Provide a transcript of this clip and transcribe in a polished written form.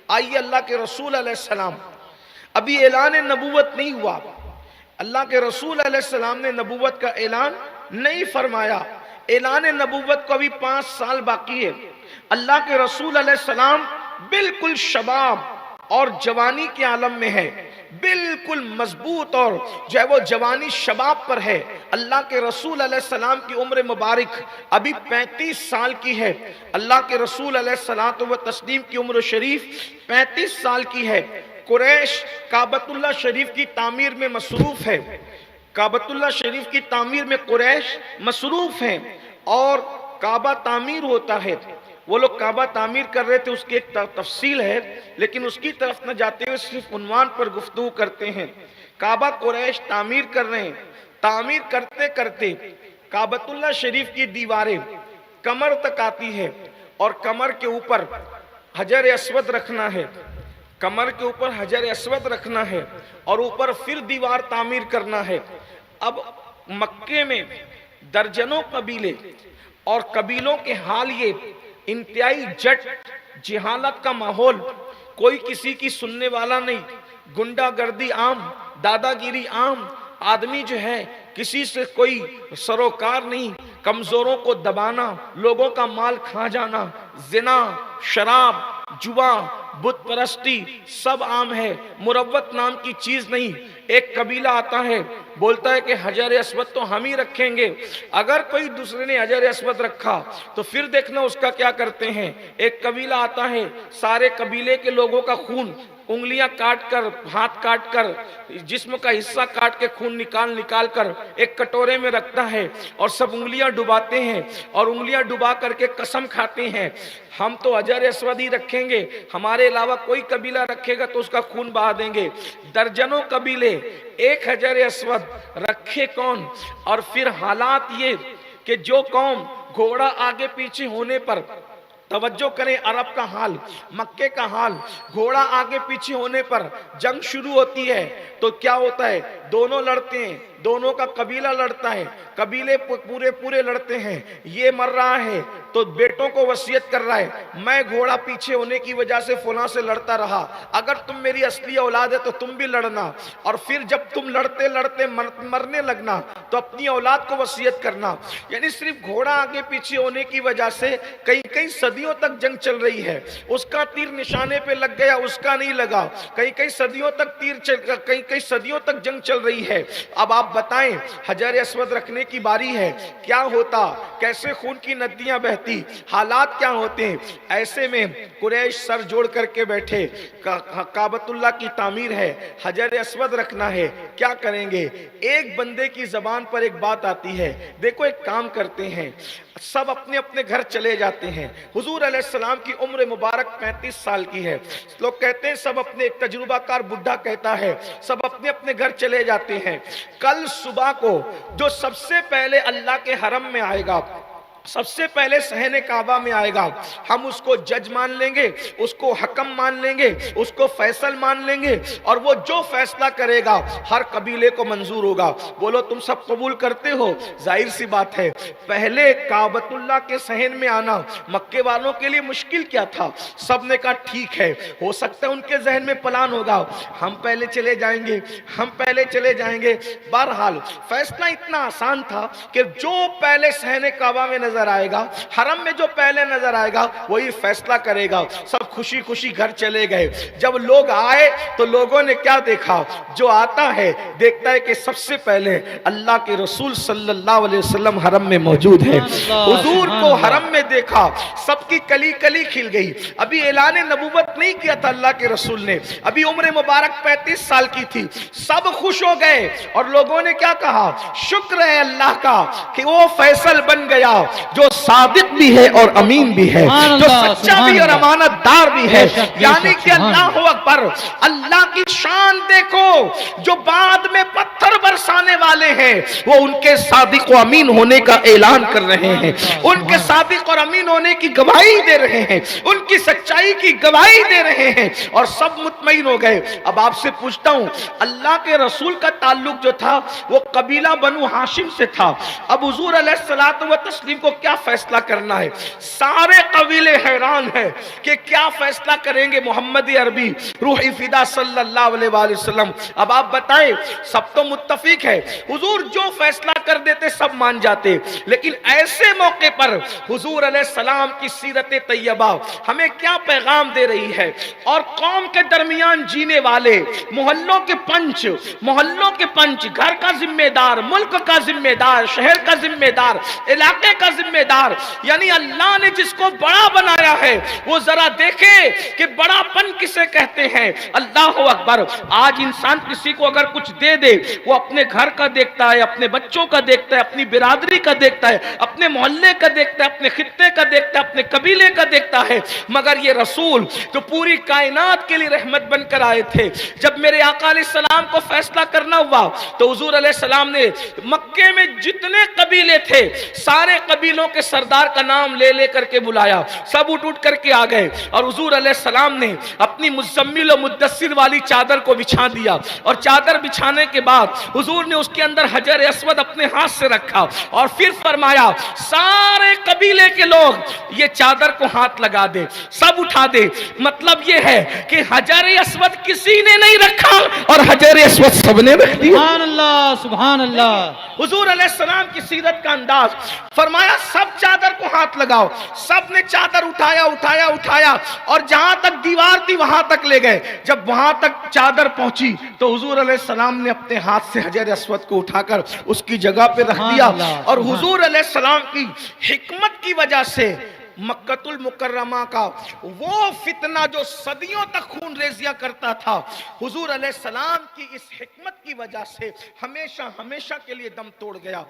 आइए अल्लाह के रसूल अलैहिस्सलाम, अभी ऐलान नबूवत नहीं हुआ, अल्लाह के रसूल अलैहिस्सलाम ने नबूवत का ऐलान नहीं फरमाया, ऐलान नबूवत को अभी 5 साल बाकी है। अल्लाह के रसूल अलैहिस्सलाम बिल्कुल शबाब और जवानी के आलम में है, बिल्कुल मजबूत और जो है वो जवानी शबाब पर है। अल्लाह के रसूल अलैहिस्सलाम की उम्र मुबारक अभी 35 साल की है। अल्लाह के रसूल अलैहिस्सलातु व तस्लीम की उम्र शरीफ 35 साल की है। कुरैश काबतुल्लाह शरीफ की तामीर में मसरूफ है, काबतुल्लाह शरीफ की तामीर में कुरैश मसरूफ है और काबा तामीर होता है। वो लोग काबा तामीर कर रहे थे, उसकी एक तफसील है, लेकिन उसकी तरफ न जाते हुए सिर्फ उन्वान पर गुफ्तगू करते हैं। काबा कुरैश तामीर कर रहे हैं, तामीर करते करते काबतुल्लाह शरीफ की दीवारें कमर तक आती है और कमर के ऊपर हजर अस्वद रखना है, कमर के ऊपर हजर अस्वद रखना है और ऊपर फिर दीवार तामीर करना है। अब मक्के में दर्जनों कबीले और कबीलों के हाल ये इंतहाई जट जिहालत का माहौल, कोई किसी की सुनने वाला नहीं, गुंडागर्दी आम, दादागिरी आम, आदमी जो है किसी से कोई सरोकार नहीं, कमजोरों को दबाना, लोगों का माल खा जाना, जिना, शराब, जुआ, बुत परस्ती सब आम है। मुरव्वत नाम की चीज नहीं। एक कबीला आता है, बोलता है कि हजर अस्वद तो हम ही रखेंगे, अगर कोई दूसरे ने हजर अस्वद रखा तो फिर देखना उसका क्या करते हैं। एक कबीला आता है, सारे कबीले के लोगों का खून उंगलियां काट कर, हाथ काट कर, जिस्म का हिस्सा काट के खून निकाल निकाल कर एक कटोरे में रखता है और सब उंगलियां डुबाते हैं और उंगलियां डुबा करके कसम खाते हैं, हम तो हजर अस्वद ही रखेंगे, हमारे अलावा कोई कबीला रखेगा तो उसका खून बहा देंगे। दर्जनों कबीले एक हजर अस्वद रखे कौन। और फिर हालात ये कि जो कौम घोड़ा आगे पीछे होने पर, तवज्जो करें अरब का हाल, मक्के का हाल, घोड़ा आगे पीछे होने पर जंग शुरू होती है तो क्या होता है, दोनों लड़ते हैं, दोनों का कबीला लड़ता है, कबीले पूरे पूरे लड़ते हैं। ये मर रहा है तो बेटों को वसीयत कर रहा है, मैं घोड़ा पीछे होने की वजह से फलां से लड़ता रहा, अगर तुम मेरी असली औलाद है तो तुम भी लड़ना, और फिर जब तुम लड़ते लड़ते मरने लगना तो अपनी औलाद को वसीयत करना। यानी सिर्फ घोड़ा आगे पीछे होने की वजह से कई कई सदियों तक जंग चल रही है। उसका तीर निशाने पे लग गया, उसका नहीं लगा, कई कई सदियों तक कई कई सदियों तक जंग चल रही है। अब आप बताएं, हजर अस्वद रखने की बारी है, क्या होता, कैसे खून की नदियां बहती, हालात क्या होते हैं। ऐसे में कुरैश सर जोड़ करके बैठे, काबतुल्लाह की तामीर है, हजर अस्वद रखना है, क्या करेंगे। एक बंदे की जबान पर एक बात आती है, देखो एक काम करते हैं, सब अपने अपने घर चले जाते हैं। हुजूर अलैहिस्सलाम की उम्र मुबारक 35 साल की है। लोग कहते हैं सब अपने, एक तजुर्बाकार बुढ़ा कहता है सब अपने अपने घर चले जाते हैं। कल सुबह को जो सबसे पहले अल्लाह के हरम में आएगा, सबसे पहले सहने काबा में आएगा, हम उसको जज मान लेंगे, उसको हकम मान लेंगे, उसको फैसल मान लेंगे, और वो जो फैसला करेगा हर कबीले को मंजूर होगा। बोलो तुम सब कबूल करते हो। जाहिर सी बात है, पहले काबतुल्लाह के सहन में आना मक्के वालों के लिए मुश्किल क्या था। सब ने कहा ठीक है, हो सकता है उनके जहन में प्लान होगा, हम पहले चले जाएंगे, हम पहले चले जाएंगे। बहरहाल फैसला इतना आसान था कि जो पहले सहने काबा में नजर आएगा, हरम में जो पहले नजर आएगा वही फैसला करेगा। सब खुशी खुशी घर चले गए। जब लोग आए तो लोगों ने क्या देखा, जो आता है देखता है कि सबसे पहले अल्लाह के रसूल सल्लल्लाहु अलैहि वसल्लम हरम में मौजूद है। हुजूर को हरम में देखा, सबकी कली कली खिल गई। अभी ऐलान नबूवत नहीं किया था अल्लाह के रसूल ने, अभी उम्र मुबारक 35 साल की थी। सब खुश हो गए और लोगों ने क्या कहा, शुक्र है अल्लाह का कि वो फैसल बन गया जो सादिक भी है और अमीन भी है, जो सच्चा भी और अमानतदार भी है। यानी कि अल्लाह अकबर, अल्लाह की शान देखो, जो बाद में पत्थर बरसाने वाले हैं वो उनके सादिक और अमीन होने का ऐलान कर रहे हैं, उनके सादिक और अमीन होने की गवाही दे रहे हैं, उनकी सच्चाई की गवाही दे रहे हैं, और सब मुतमईन हो गए। अब आपसे पूछता हूं, अल्लाह के रसूल का ताल्लुक जो था वो कबीला बनु हाशिम से था। अब हुजूर अलैहिस्सलातु व तस्लीम को को क्या फैसला करना है। सारे कबीले हैरान हैं कि क्या फैसला करेंगे मोहम्मद अरबी रूह फिदा सल्लल्लाहु अलैहि वसल्लम। अब आप बताएं, सब तो मुत्तफिक है, हुजूर जो फैसला कर देते सब मान जाते, लेकिन ऐसे मौके पर हुजूर अलैहिस्सलाम की सीरत तैयबा हमें क्या पैगाम दे रही है। और कौम के दरमियान जीने वाले मोहल्लों के पंच, घर का जिम्मेदार, मुल्क का जिम्मेदार, शहर का जिम्मेदार, इलाके का जिम्मेदार, यानी अल्लाह ने जिसको बड़ा बनाया है वो जरा देखे कि बड़ापन किसे कहते हैं। अल्लाह अकबर। आज इंसान किसी को अगर कुछ दे दे, वो अपने घर का देखता है, अपने बच्चों का देखता है, अपनी बिरादरी का देखता है, अपने मोहल्ले का देखता है, अपने खित्ते का देखता है, अपने कबीले का देखता है। मगर ये रसूल तो पूरी कायनात के लिए रहमत बनकर आए थे। जब मेरे आका अलैहिस्सलाम को फैसला करना हुआ तो हुजूर अलैहिस्सलाम ने मक्के में जितने कबीले थे सारे कबीलों के सरदार का नाम ले ले करके बुलाया। सब उठ करके आ गए और हुजूर अलैहिस्सलाम ने अपनी मुज़म्मिल और मुद्दस्सिर वाली चादर को बिछा दिया। और चादर बिछाने के बाद हुजूर ने उसके अंदर हजर अस्वद अपने हाथ से रखा और फिर फरमाया, सारे कबीले के लोग ये चादर को हाथ लगा दे, सब उठा दे। मतलब ये है कि हजर अस्वद किसी ने नहीं रखा और हजर अस्वद सबने रख दिया। सुभान अल्लाह, सुभान अल्लाह। हुजूर अलैहिस्सलाम की सीरत का अंदाज, फरमाया सब चादर को हाथ लगाओ। सब ने चादर उठाया और जहां तक दीवार थी वहां तक ले गए। जब वहां तक चादर पहुंची तो हुजूर अलैहिस्सलाम ने अपने हाथ से हजर अस्वद को उठाकर उसकी जगह पे रख दिया। और हुजूर अलैहिस्सलाम की हिकमत की वजह से मक्कतुल मुकर्रमा का वो फितना जो सदियों तक खून रेजिया करता था, हुजूर अलैहिस्सलाम की इस हिकमत की वजह से हमेशा हमेशा के लिए दम तोड़ गया।